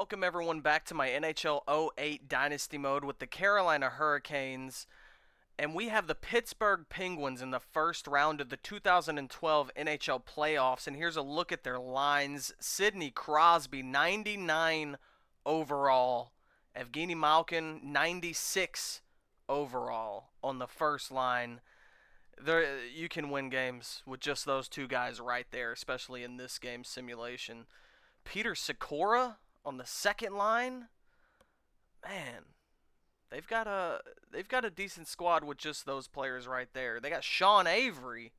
Welcome everyone back to my NHL 08 Dynasty mode with the Carolina Hurricanes. And we have the Pittsburgh Penguins in the first round of the 2012 NHL playoffs. And here's a look at their lines. Sidney Crosby, 99 overall. Evgeny Malkin, 96 overall on the first line. You can win games with just those two guys right there, especially in this game simulation. Peter Sikora on the second line. Man, they've got a decent squad with just those players right there. They got Sean Avery.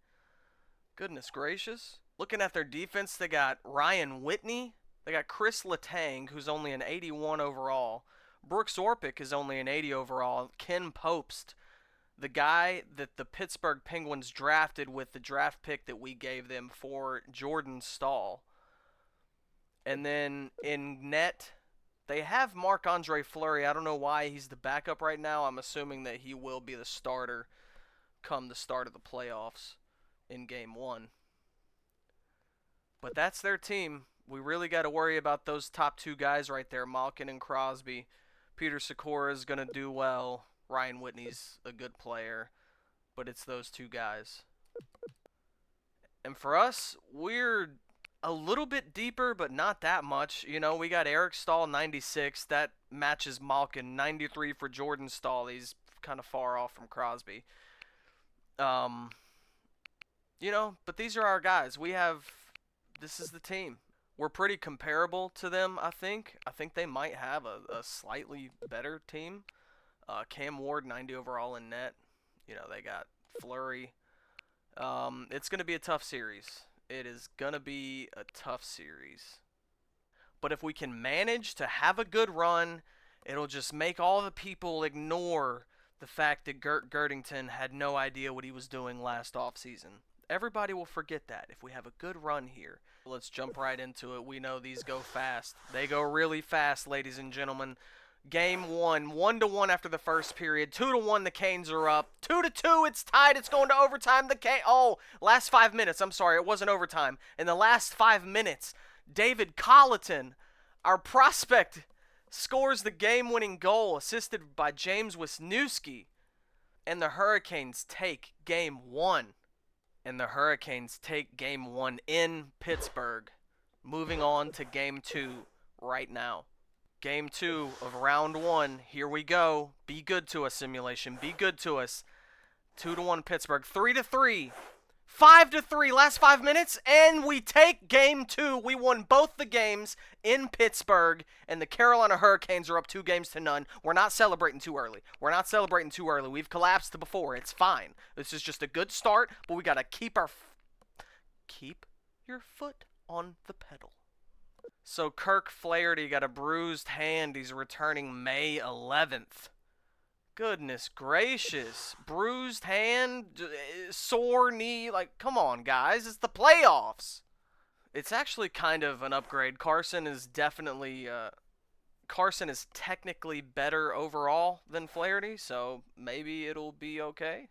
Goodness gracious. Looking at their defense, they got Ryan Whitney. They got Chris Letang, who's only an 81 overall. Brooks Orpik is only an 80 overall. Ken Popst, the guy that the Pittsburgh Penguins drafted with the draft pick that we gave them for Jordan Staal. And then in net, they have Marc-Andre Fleury. I don't know why he's the backup right now. I'm assuming that he will be the starter come the start of the playoffs in Game 1. But that's their team. We really got to worry about those top two guys right there, Malkin and Crosby. Peter Sikora is going to do well. Ryan Whitney's a good player. But it's those two guys. And for us, we're a little bit deeper, but not that much. You know, we got Eric Staal, 96. That matches Malkin. 93 for Jordan Staal. He's kind of far off from Crosby. You know, but these are our guys. This is the team. We're pretty comparable to them, I think. I think they might have a slightly better team. Cam Ward, 90 overall in net. You know, they got Fleury. It's going to be a tough series. It is going to be a tough series. But if we can manage to have a good run, it'll just make all the people ignore the fact that Gert Girdington had no idea what he was doing last offseason. Everybody will forget that if we have a good run here. Let's jump right into it. We know these go fast. They go really fast, ladies and gentlemen. Game 1, 1-1 after the first period. 2-1, the Canes are up. 2-2, it's tied. It's going to overtime. Last 5 minutes. I'm sorry, it wasn't overtime. In the last 5 minutes, David Colleton, our prospect, scores the game-winning goal, assisted by James Wisniewski. And the Hurricanes take Game 1. And the Hurricanes take Game 1 in Pittsburgh. Moving on to Game 2 right now. Game 2 of round 1. Here we go. Be good to us, simulation. Be good to us. 2-1 Pittsburgh. 3-3. 5-3. Last 5 minutes. And we take Game 2. We won both the games in Pittsburgh. And the Carolina Hurricanes are up 2-0. We're not celebrating too early. We've collapsed before. It's fine. This is just a good start. But we got to keep your foot on the pedal. So Kirk Flaherty got a bruised hand. He's returning May 11th. Goodness gracious. Bruised hand, sore knee. Like, come on, guys. It's the playoffs. It's actually kind of an upgrade. Carson is technically better overall than Flaherty, so maybe it'll be okay.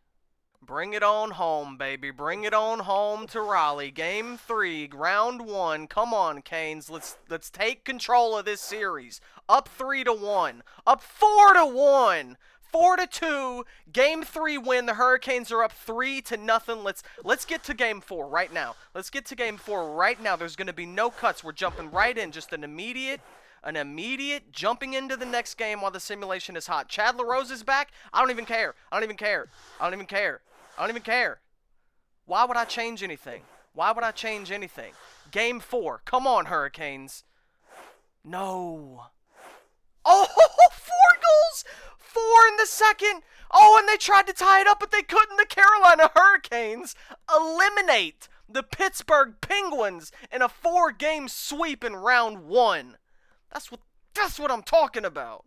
Bring it on home, baby. Bring it on home to Raleigh. Game 3, round 1. Come on, Canes. Let's take control of this series. Up 3-1. Up 4-1. 4-2. Game 3 win. The Hurricanes are up 3-0. Let's get to Game 4 right now. There's going to be no cuts. We're jumping right in. Just an immediate jumping into the next game while the simulation is hot. Chad LaRose is back. I don't even care. Why would I change anything? Game 4. Come on, Hurricanes. No. Oh, 4 goals. 4 in the second. Oh, and they tried to tie it up, but they couldn't. The Carolina Hurricanes eliminate the Pittsburgh Penguins in a 4-game sweep in round 1. That's what I'm talking about.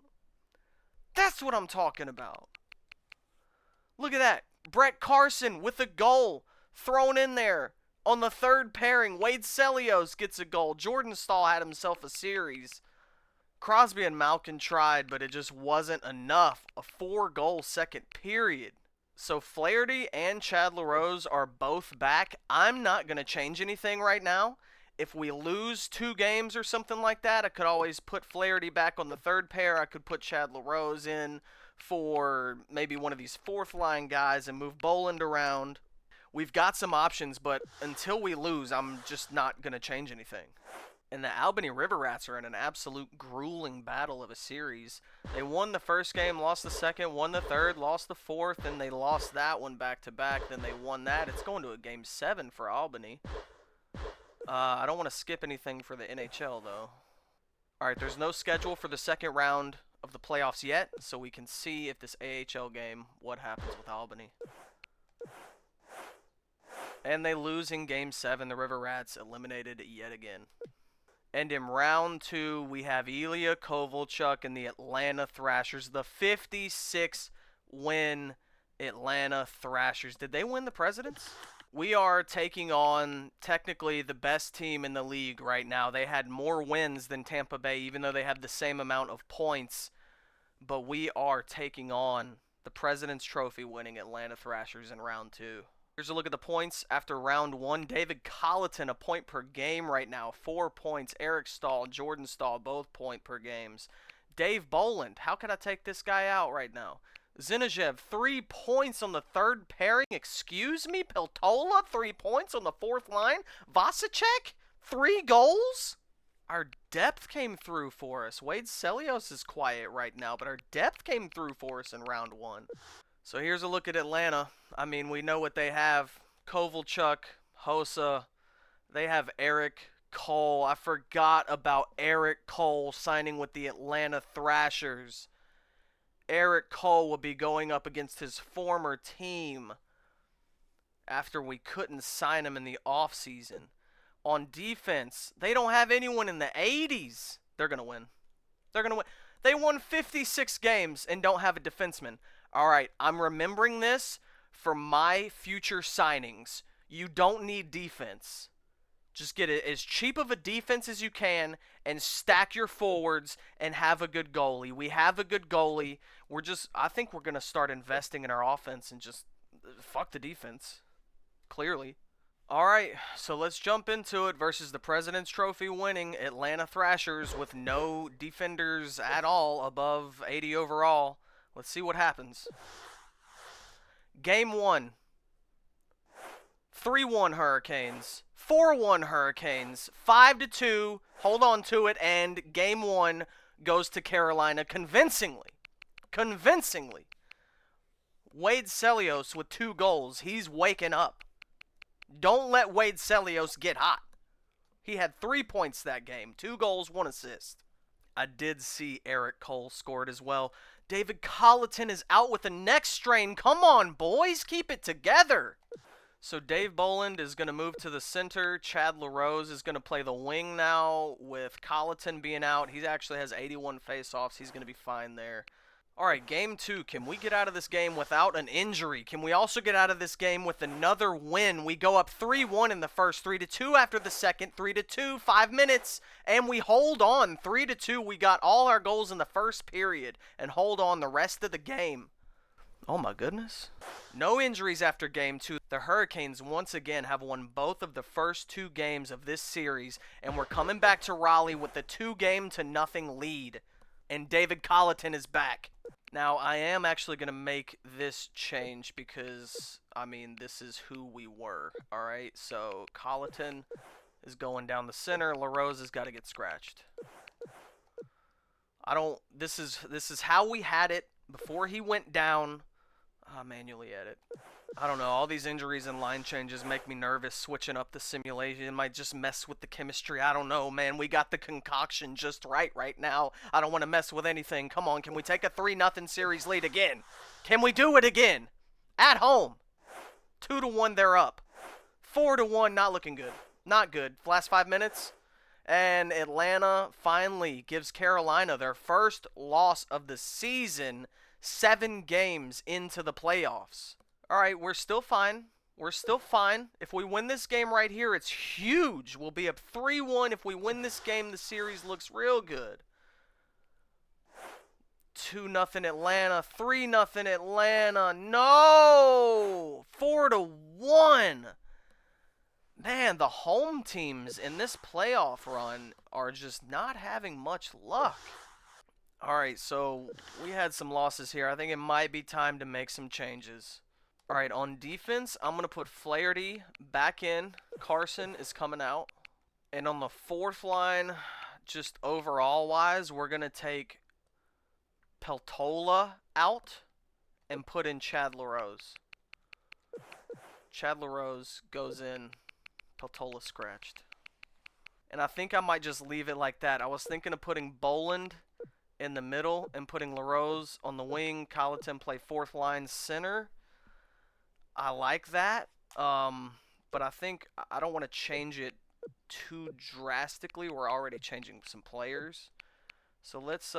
Look at that. Brett Carson with a goal thrown in there on the third pairing. Wade Celios gets a goal. Jordan Staal had himself a series. Crosby and Malkin tried, but it just wasn't enough. A 4-goal second period. So Flaherty and Chad LaRose are both back. I'm not going to change anything right now. if we lose 2 games or something like that, I could always put Flaherty back on the third pair. I could put Chad LaRose in for maybe one of these fourth line guys and move Boland around. We've got some options, but until we lose, I'm just not going to change anything. And the Albany River Rats are in an absolute grueling battle of a series. They won the first game, lost the second, won the third, lost the fourth, and they lost that one back-to-back. Then they won that. It's going to a Game 7 for Albany. I don't want to skip anything for the NHL, though. All right, there's no schedule for the second round of the playoffs yet, so we can see if this AHL game, what happens with Albany. And they lose in Game 7. The River Rats eliminated yet again. And in round 2, we have Ilya Kovalchuk and the Atlanta Thrashers, the 56-win Atlanta Thrashers. Did they win the Presidents? We are taking on technically the best team in the league right now. They had more wins than Tampa Bay, even though they have the same amount of points. But we are taking on the President's Trophy winning Atlanta Thrashers in round 2. Here's a look at the points after round 1. David Colleton, a point per game right now. 4 points. Eric Stahl, Jordan Stahl, both point per games. Dave Boland, how can I take this guy out right now? Zinoviev, 3 points on the third pairing. Excuse me? Peltola, 3 points on the fourth line. Vasicek, 3 goals? Our depth came through for us. Wade Celios is quiet right now, but our depth came through for us in round 1. So here's a look at Atlanta. I mean, we know what they have. Kovalchuk, Hossa. They have Eric Cole. I forgot about Eric Cole signing with the Atlanta Thrashers. Eric Cole will be going up against his former team after we couldn't sign him in the offseason. On defense, they don't have anyone in the 80s. They're going to win. They're going to win. They won 56 games and don't have a defenseman. All right, I'm remembering this for my future signings. You don't need defense. Just get it as cheap of a defense as you can and stack your forwards and have a good goalie. We have a good goalie. I think we're going to start investing in our offense and just fuck the defense. Clearly. All right, so let's jump into it versus the President's Trophy winning Atlanta Thrashers with no defenders at all above 80 overall. Let's see what happens. Game 1. 3-1 Hurricanes. 4-1 Hurricanes. 5-2. Hold on to it. And Game 1 goes to Carolina convincingly. Convincingly. Wade Celios with 2 goals. He's waking up. Don't let Wade Celios get hot. He had 3 points that game. 2 goals, 1 assist. I did see Eric Cole scored as well. David Colleton is out with a neck strain. Come on, boys. Keep it together. So Dave Boland is going to move to the center. Chad LaRose is going to play the wing now with Colleton being out. He actually has 81 faceoffs. He's going to be fine there. All right, Game 2. Can we get out of this game without an injury? Can we also get out of this game with another win? We go up 3-1 in the first, 3-2 after the second, 3-2, 5 minutes, and we hold on 3-2. We got all our goals in the first period and hold on the rest of the game. Oh my goodness. No injuries after Game 2. The Hurricanes once again have won both of the first 2 games of this series, and we're coming back to Raleigh with the 2-0 lead. And David Colleton is back. Now, I am actually going to make this change because, I mean, this is who we were, all right? So, Colleton is going down the center. LaRose has got to get scratched. This is how we had it before he went down. Manually edit. I don't know. All these injuries and line changes make me nervous. Switching up the simulation it might just mess with the chemistry. I don't know, man. We got the concoction just right now. I don't want to mess with anything. Come on, can we take a 3-0 series lead again? Can we do it again? At home. 2-1, they're up. 4-1, not looking good. Not good. Last 5 minutes. And Atlanta finally gives Carolina their first loss of the season 7 games into the playoffs. All right, we're still fine. We're still fine. If we win this game right here, it's huge. We'll be up 3-1. If we win this game, the series looks real good. 2-0 Atlanta. 3-0 Atlanta. No! 4-1. Man, the home teams in this playoff run are just not having much luck. All right, so we had some losses here. I think it might be time to make some changes. All right, on defense, I'm going to put Flaherty back in. Carson is coming out. And on the fourth line, just overall wise, we're going to take Peltola out and put in Chad LaRose. Chad LaRose goes in, Peltola scratched. And I think I might just leave it like that. I was thinking of putting Boland in the middle and putting LaRose on the wing. Colleton play fourth line center. I like that. But I think I don't want to change it too drastically. We're already changing some players. So let's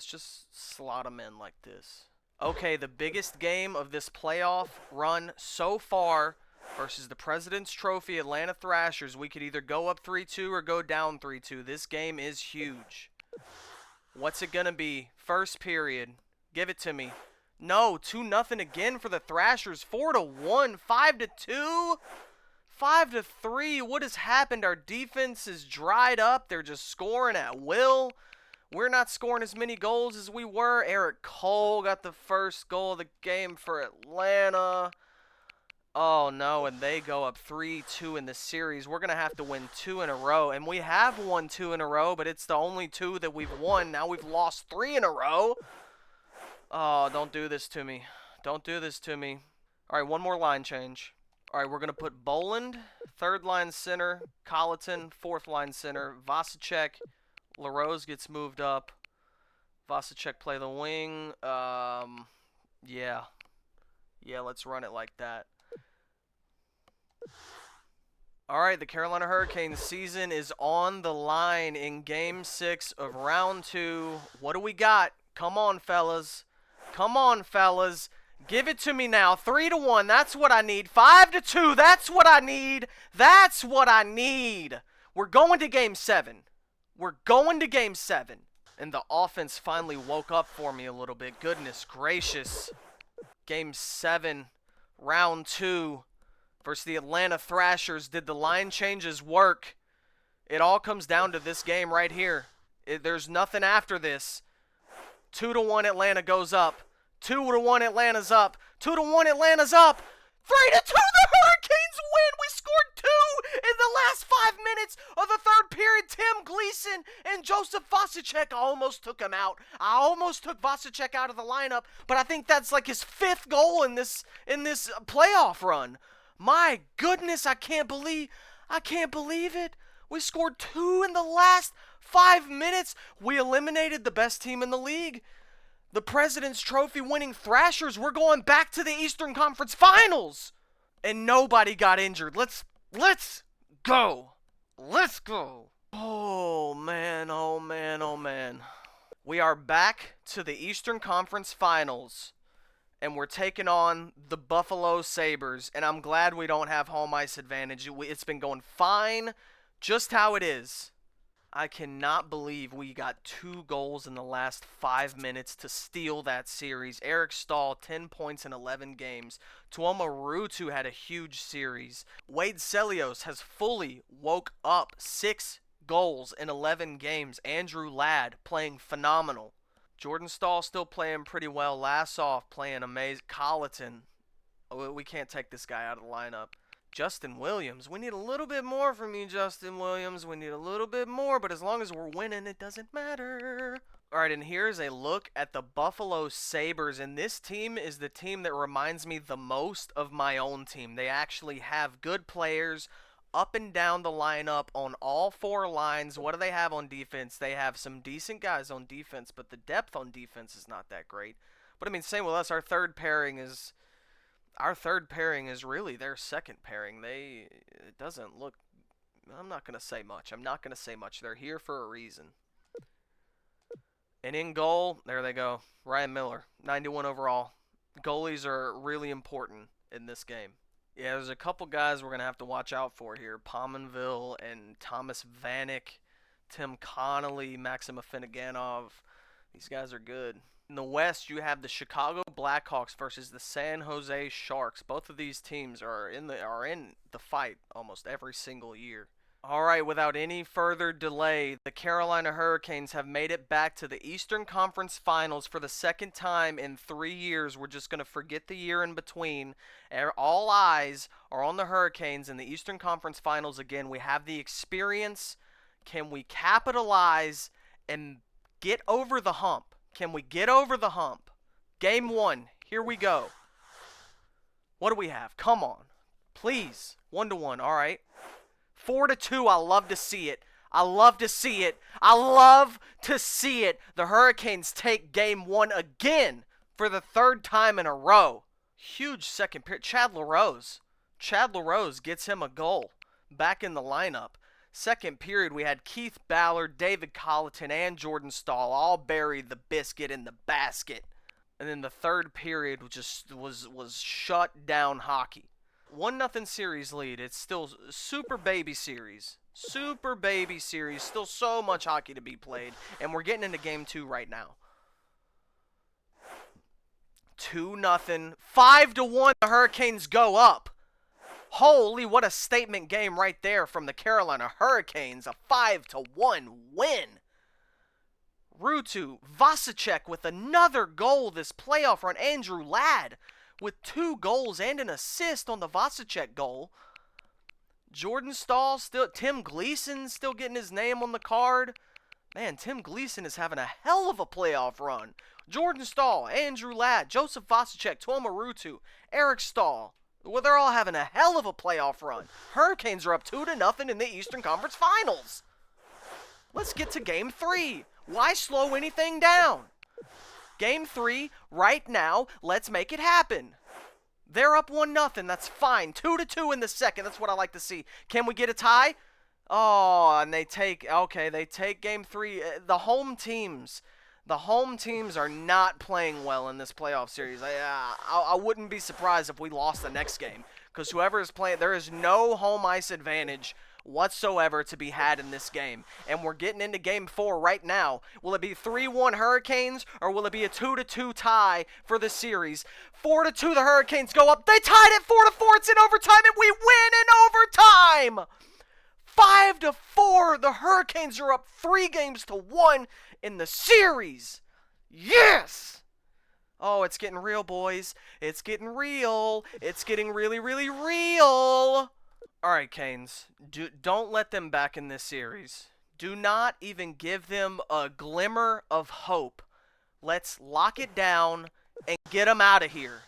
just slot them in like this. Okay, the biggest game of this playoff run so far versus the President's Trophy Atlanta Thrashers. We could either go up 3-2 or go down 3-2. This game is huge. What's it going to be? First period. Give it to me. No, 2-0 again for the Thrashers. 4-1, 5-2, 5-3. What has happened? Our defense is dried up. They're just scoring at will. We're not scoring as many goals as we were. Eric Cole got the first goal of the game for Atlanta. Oh, no, and they go up 3-2 in the series. We're going to have to win 2 in a row. And we have won 2 in a row, but it's the only 2 that we've won. Now we've lost 3 in a row. Oh, don't do this to me. Don't do this to me. All right, one more line change. All right, we're going to put Boland, third line center, Colleton, fourth line center, Vasicek, LaRose gets moved up. Vasicek play the wing. Yeah. Yeah, let's run it like that. All right, the Carolina Hurricanes season is on the line in Game 6 of Round 2. What do we got? Come on, fellas. Come on, fellas. Give it to me now. 3-1, that's what I need. 5-2, that's what I need. That's what I need. We're going to Game 7. We're going to Game 7. And the offense finally woke up for me a little bit. Goodness gracious. Game 7, Round 2 versus the Atlanta Thrashers. Did the line changes work? It all comes down to this game right here. There's nothing after this. 2-1 Atlanta goes up. 2-1 Atlanta's up. 2-1 Atlanta's up. 3-2 the Hurricanes win. We scored 2 in the last 5 minutes of the third period. Tim Gleason and Joseph Vasicek. I almost took him out. I almost took Vasicek out of the lineup, but I think that's like his 5th goal in this playoff run. My goodness, I can't believe it. We scored 2 in the last 5 minutes. We eliminated the best team in the league. The President's Trophy winning Thrashers. We're going back to the Eastern Conference Finals. And nobody got injured. Let's go. Let's go. Oh, man, oh, man, oh, man. We are back to the Eastern Conference Finals. And we're taking on the Buffalo Sabres. And I'm glad we don't have home ice advantage. It's been going fine, just how it is. I cannot believe we got 2 goals in the last 5 minutes to steal that series. Eric Stahl, 10 points in 11 games. Tuomo Ruutu had a huge series. Wade Celios has fully woke up. 6 goals in 11 games. Andrew Ladd playing phenomenal. Jordan Stahl still playing pretty well. Lassoff playing amazing. Colleton. We can't take this guy out of the lineup. Justin Williams. We need a little bit more from you, Justin Williams. We need a little bit more, but as long as we're winning, it doesn't matter. All right, and here's a look at the Buffalo Sabres, and this team is the team that reminds me the most of my own team. They actually have good players up and down the lineup on all 4 lines. What do they have on defense? They have some decent guys on defense, but the depth on defense is not that great. But, I mean, same with us. Our third pairing is really their second pairing. It doesn't look, I'm not going to say much. They're here for a reason. And in goal, there they go. Ryan Miller, 91 overall. Goalies are really important in this game. Yeah, there's a couple guys we're going to have to watch out for here. Pominville and Thomas Vanek, Tim Connolly, Maxim Afinogenov. These guys are good. In the West, you have the Chicago Blackhawks versus the San Jose Sharks. Both of these teams are in the fight almost every single year. All right, without any further delay, the Carolina Hurricanes have made it back to the Eastern Conference Finals for the second time in 3 years. We're just going to forget the year in between. All eyes are on the Hurricanes in the Eastern Conference Finals again. We have the experience. Can we capitalize and get over the hump? Can we get over the hump? Game 1, here we go. What do we have? Come on. Please. 1-1, all right. 4-2, I love to see it. I love to see it. I love to see it. The Hurricanes take game 1 again for the 3rd time in a row. Huge second period. Chad LaRose gets him a goal back in the lineup. Second period, we had Keith Ballard, David Colleton, and Jordan Staal all bury the biscuit in the basket. And then the third period just was shut down hockey. 1-0 series lead. It's still super baby series. Super baby series. Still so much hockey to be played. And we're getting into game 2 right now. 2-0. 5-1. The Hurricanes go up. Holy, what a statement game right there from the Carolina Hurricanes. A 5-1 win. Ruutu Vasicek with another goal this playoff run. Andrew Ladd with 2 goals and an assist on the Vasicek goal. Jordan Staal still, Tim Gleason still getting his name on the card. Man, Tim Gleason is having a hell of a playoff run. Jordan Staal, Andrew Ladd, Joseph Vasicek, Tuomo Ruutu, Eric Staal. Well, they're all having a hell of a playoff run. Hurricanes are up 2-0 in the Eastern Conference Finals. Let's get to Game 3. Why slow anything down? Game 3, right now, let's make it happen. They're up 1-0, that's fine. 2-2 in the second, that's what I like to see. Can we get a tie? Oh, and they take Game 3. The home teams are not playing well in this playoff series. I wouldn't be surprised if we lost the next game, because whoever is playing, there is no home ice advantage whatsoever to be had in this game. And we're getting into Game 4 right now. Will it be 3-1 Hurricanes, or will it be a 2-2 tie for the series? 4-2, the Hurricanes go up. They tied it 4-4. It's in overtime, and we win in overtime. 5-4. The Hurricanes are up 3-1 in the series. Yes! Oh, it's getting real, boys. It's getting real. It's getting really, really real. All right, Canes, don't let them back in this series. Do not even give them a glimmer of hope. Let's lock it down and get them out of here.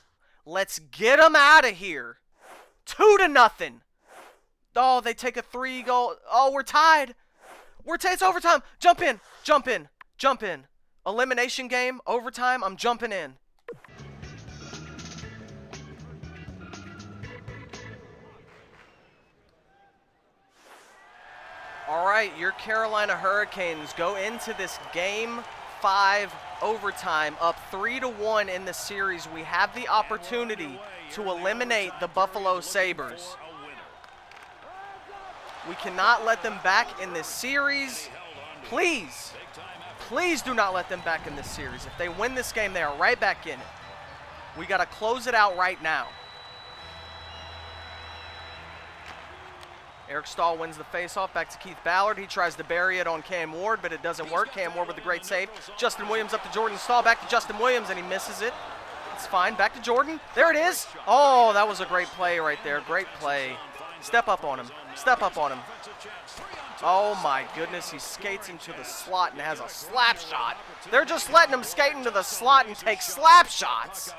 Let's get them out of here. 2-0. Oh, they take a 3-goal. Oh, we're tied. It's overtime. Jump in. Jump in. Jump in. Elimination game, overtime, I'm jumping in. All right, your Carolina Hurricanes go into this Game 5 overtime up 3-1 in the series. We have the opportunity to eliminate the Buffalo Sabres. We cannot let them back in this series. Please do not let them back in this series. If they win this game, they are right back in it. We got to close it out right now. Eric Staal wins the faceoff, back to Keith Ballard. He tries to bury it on Cam Ward, but it doesn't work. Cam Ward with a great save. Justin Williams up to Jordan Staal, back to Justin Williams, and he misses it. It's fine, back to Jordan. There it is. Oh, that was a great play right there. Great play. Step up on him. Step up on him. Oh my goodness, he skates into the slot and has a slap shot. They're just letting him skate into the slot and take slap shots.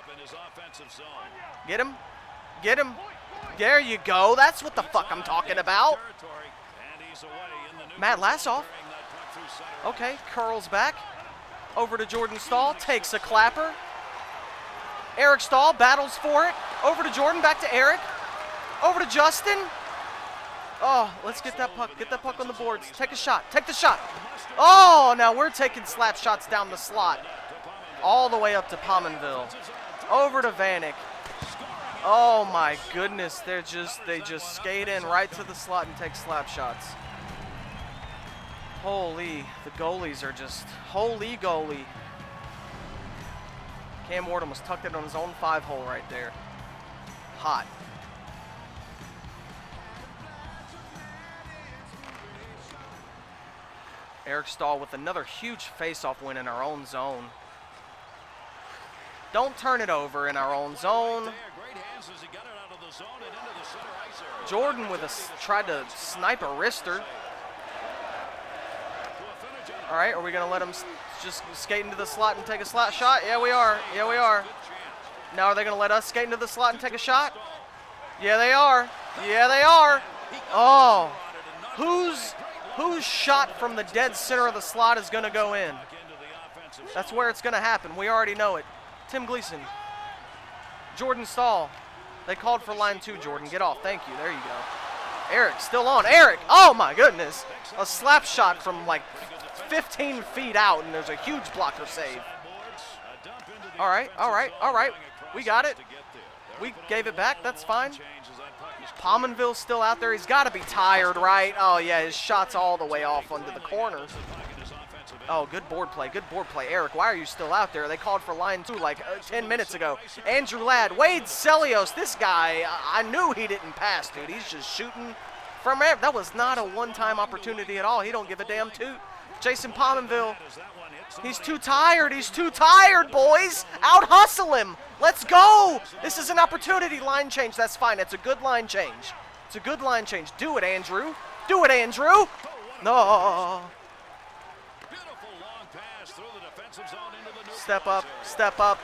Get him. Get him. There you go. That's what the fuck I'm talking about. Matt Lassoff. Okay, curls back. Over to Jordan Staal. Takes a clapper. Eric Staal battles for it. Over to Jordan. Back to Eric. Over to Justin. Oh, let's get that puck. Get that puck on the boards. Take a shot. Take the shot. Oh, now we're taking slap shots down the slot. All the way up to Pominville. Over to Vanek. Oh my goodness, they just skate in right to the slot and take slap shots. Holy, the goalies are just, holy goalie. Cam Ward almost tucked it on his own 5-hole right there. Hot. Eric Stahl with another huge face-off win in our own zone. Don't turn it over in our own zone. Jordan with tried to snipe a wrister. All right, are we going to let him just skate into the slot and take a slot shot? Yeah, we are. Yeah, we are. Now are they going to let us skate into the slot and take a shot? Yeah, they are. Yeah, they are. Oh, whose shot from the dead center of the slot is going to go in? That's where it's going to happen. We already know it. Tim Gleason. Jordan Stahl. They called for line 2, Jordan. Get off. Thank you. There you go. Eric still on. Eric. Oh, my goodness. A slap shot from like 15 feet out, and there's a huge blocker save. All right. All right. All right. We got it. We gave it back. That's fine. Pominville's still out there. He's got to be tired, right? Oh, yeah. His shot's all the way off onto the corner. Oh, good board play. Good board play. Eric, why are you still out there? They called for line 2 like 10 minutes ago. Andrew Ladd. Wade Celios. This guy, I knew he didn't pass, dude. He's just shooting from there. That was not a one-time opportunity at all. He don't give a damn toot. Jason Pominville. He's too tired. He's too tired, boys. Out-hustle him. Let's go. This is an opportunity line change. That's fine. It's a good line change. It's a good line change. Do it, Andrew. Do it, Andrew. No. Step up. Step up.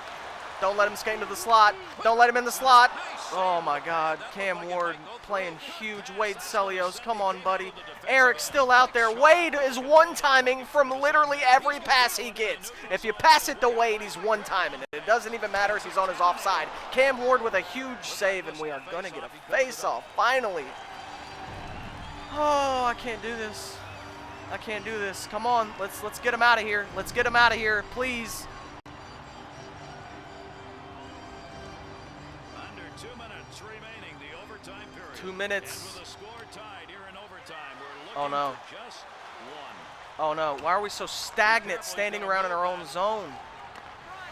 Don't let him skate into the slot. Don't let him in the slot. Oh, my God. Cam Ward playing huge. Wade Celios. Come on, buddy. Eric still out there. Wade is one-timing from literally every pass he gets. If you pass it to Wade, he's one-timing it. It doesn't even matter if he's on his offside. Cam Ward with a huge save, and we are going to get a face-off, finally. Oh, I can't do this. I can't do this. Come on. Let's get him out of here. Let's get him out of here, please. 2 minutes. Oh, no. Oh, no. Why are we so stagnant standing around in our own zone?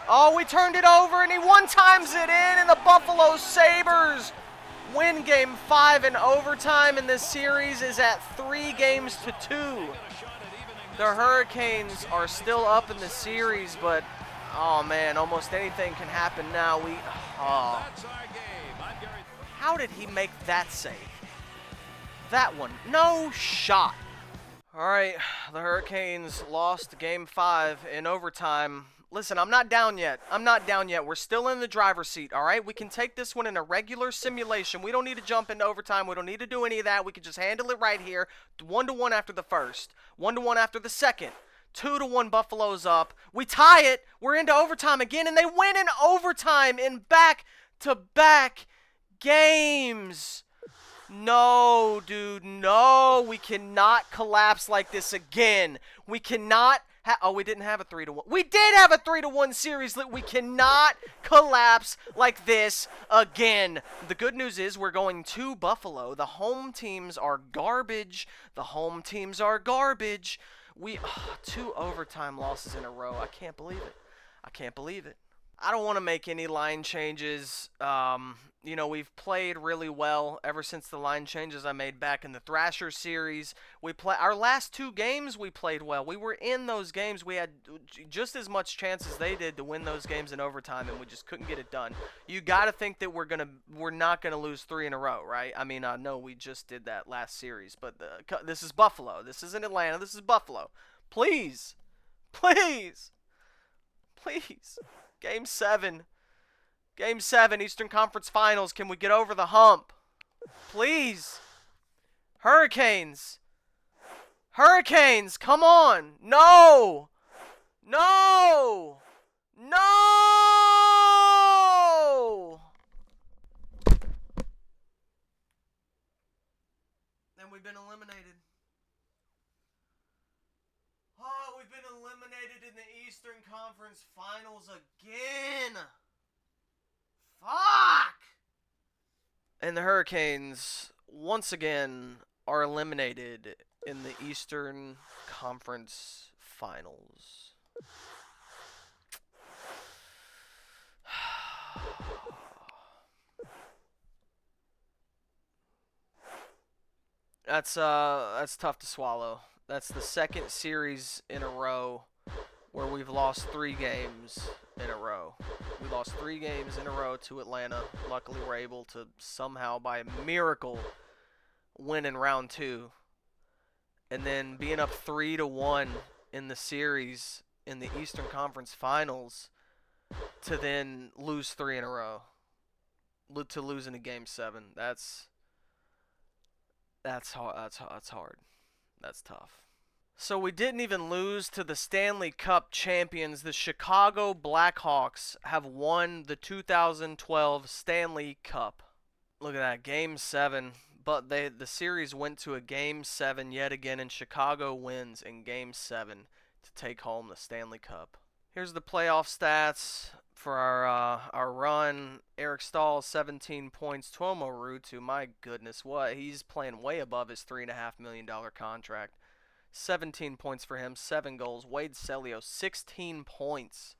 Oh, we turned it over, and he one-times it in, and the Buffalo Sabres win Game 5 in overtime, and this series is at 3-2. The Hurricanes are still up in the series, but, oh, man, almost anything can happen now. Oh. How did he make that save? That one. No shot. All right, the Hurricanes lost Game 5 in overtime. Listen, I'm not down yet. I'm not down yet. We're still in the driver's seat, all right? We can take this one in a regular simulation. We don't need to jump into overtime. We don't need to do any of that. We can just handle it right here. 1-1 after the first. 1-1 after the second. 2-1 Buffalo's up. We tie it. We're into overtime again, and they win in overtime in back-to-back games. No, dude, no. We cannot collapse like this again. We cannot. Oh, we didn't have a 3-1. We did have a 3-1 series. We cannot collapse like this again. The good news is we're going to Buffalo. The home teams are garbage. The home teams are garbage. 2 overtime losses in a row. I can't believe it. I can't believe it. I don't want to make any line changes. You know, we've played really well ever since the line changes I made back in the Thrasher series. Our last 2 games we played well. We were in those games. We had just as much chance as they did to win those games in overtime, and we just couldn't get it done. You got to think that we're not gonna lose 3 in a row, right? I mean, I know we just did that last series, but this is Buffalo. This isn't Atlanta. This is Buffalo. Please, please, please. Game 7. Game 7, Eastern Conference Finals. Can we get over the hump? Please. Hurricanes. Hurricanes, come on. No. No. No. And we've been eliminated. Oh, we've been eliminated in the Eastern Conference Finals again. Fuck! And the Hurricanes, once again, are eliminated in the Eastern Conference Finals. That's tough to swallow. That's the second series in a row where we've lost 3 games in a row. We lost 3 games in a row to Atlanta. Luckily, we're able to somehow, by a miracle, win in round 2, and then being up 3-1 in the series in the Eastern Conference Finals to then lose 3 in a row, to lose in a Game 7. That's hard. That's tough. So we didn't even lose to the Stanley Cup champions. The Chicago Blackhawks have won the 2012 Stanley Cup. Look at that, Game 7. But the series went to a Game 7 yet again, and Chicago wins in Game 7 to take home the Stanley Cup. Here's the playoff stats for our run. Eric Stahl, 17 points. Tuomo Ruutu, my goodness, what? He's playing way above his $3.5 million contract. 17 points for him, 7 goals. Wade Celio, 16 points,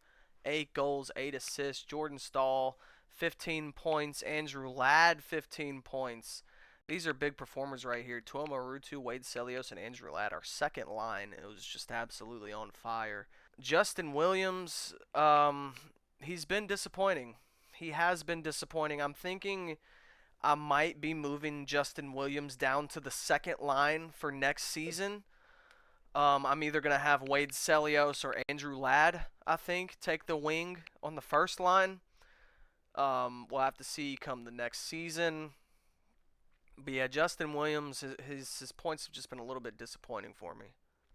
8 goals, 8 assists. Jordan Stahl, 15 points. Andrew Ladd, 15 points. These are big performers right here. Tuomo Ruutu, Wade Celios, and Andrew Ladd, our second line. It was just absolutely on fire. Justin Williams, he's been disappointing. He has been disappointing. I'm thinking I might be moving Justin Williams down to the second line for next season. I'm either going to have Wade Celios or Andrew Ladd, I think, take the wing on the first line. We'll have to see come the next season. But yeah, Justin Williams, his points have just been a little bit disappointing for me.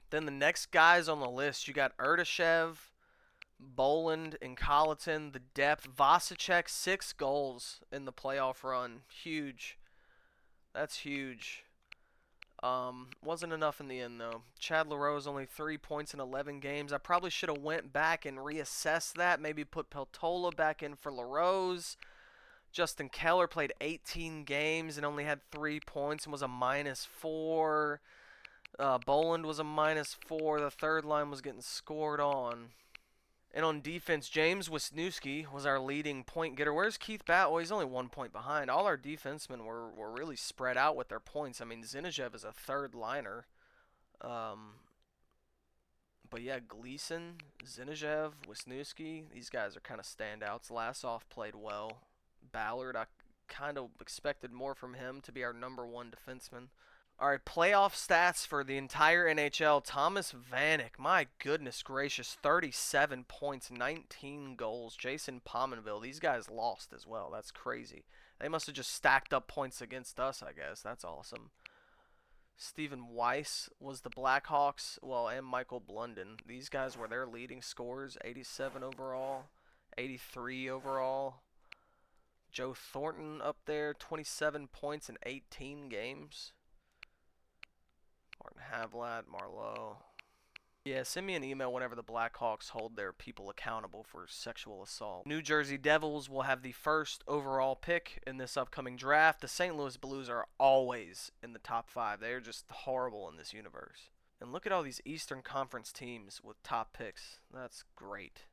Then the next guys on the list, you got Erdashev, Boland, and Colleton. The depth, Vasicek, 6 goals in the playoff run. Huge. That's huge. Wasn't enough in the end, though. Chad LaRose, only 3 points in 11 games. I probably should have went back and reassessed that. Maybe put Peltola back in for LaRose. Justin Keller played 18 games and only had 3 points and was a -4. Boland was a -4. The third line was getting scored on. And on defense, James Wisniewski was our leading point getter. Where's Keith Battle? He's only 1 point behind. All our defensemen were really spread out with their points. I mean, Zinejev is a third liner. But yeah, Gleason, Zinejev, Wisniewski, these guys are kind of standouts. Lassoff played well. Ballard, I kind of expected more from him to be our #1 defenseman. All right, playoff stats for the entire NHL. Thomas Vanek, my goodness gracious, 37 points, 19 goals. Jason Pominville, these guys lost as well. That's crazy. They must have just stacked up points against us, I guess. That's awesome. Stephen Weiss was the Blackhawks, well, and Michael Blunden. These guys were their leading scorers, 87 overall, 83 overall. Joe Thornton up there, 27 points in 18 games. Martin Havlat, Marlowe. Yeah, send me an email whenever the Blackhawks hold their people accountable for sexual assault. New Jersey Devils will have the first overall pick in this upcoming draft. The St. Louis Blues are always in the top 5. They're just horrible in this universe. And look at all these Eastern Conference teams with top picks. That's great.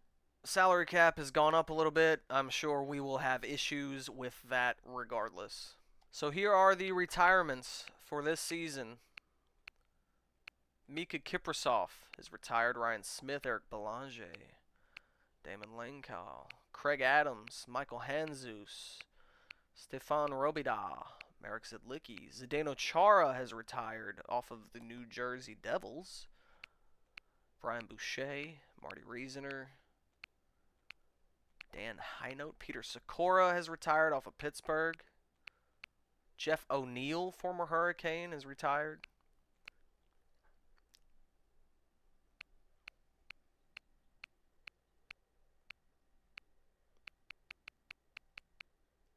Salary cap has gone up a little bit. I'm sure we will have issues with that regardless. So here are the retirements for this season. Mika Kiprasov is retired. Ryan Smith, Eric Belanger, Damon Langkow, Craig Adams, Michael Handzus, Stefan Robida, Marek Zedlicki. Zdeno Chara has retired off of the New Jersey Devils. Brian Boucher, Marty Reasoner, Dan Highnote. Peter Sikora has retired off of Pittsburgh. Jeff O'Neill, former Hurricane, has retired.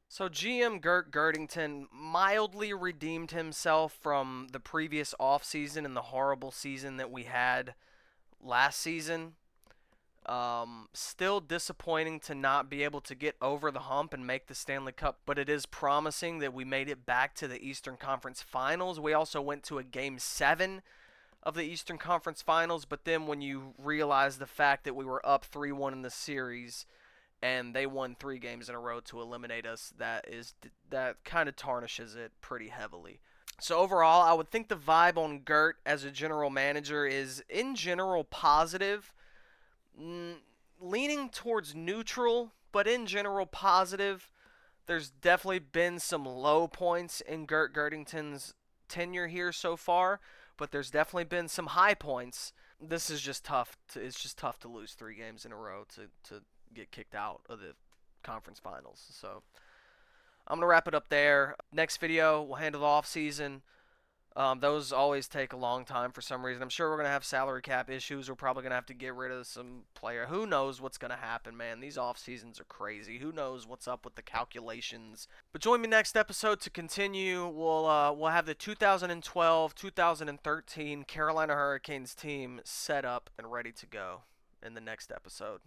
So GM Gert Girdington mildly redeemed himself from the previous offseason and the horrible season that we had last season. Still disappointing to not be able to get over the hump and make the Stanley Cup, but it is promising that we made it back to the Eastern Conference Finals. We also went to a Game 7 of the Eastern Conference Finals, but then when you realize the fact that we were up 3-1 in the series and they won 3 games in a row to eliminate us, that kind of tarnishes it pretty heavily. So overall, I would think the vibe on Gert as a general manager is in general positive, mm, leaning towards neutral, but in general positive. There's definitely been some low points in Gert Gerdington's tenure here so far, but there's definitely been some high points. This is just tough. It's just tough to lose 3 games in a row to get kicked out of the conference finals. So I'm gonna wrap it up there. Next video, we'll handle the off season. Those always take a long time for some reason. I'm sure we're going to have salary cap issues. We're probably going to have to get rid of some player. Who knows what's going to happen, man? These off seasons are crazy. Who knows what's up with the calculations? But join me next episode to continue. We'll have the 2012-2013 Carolina Hurricanes team set up and ready to go in the next episode.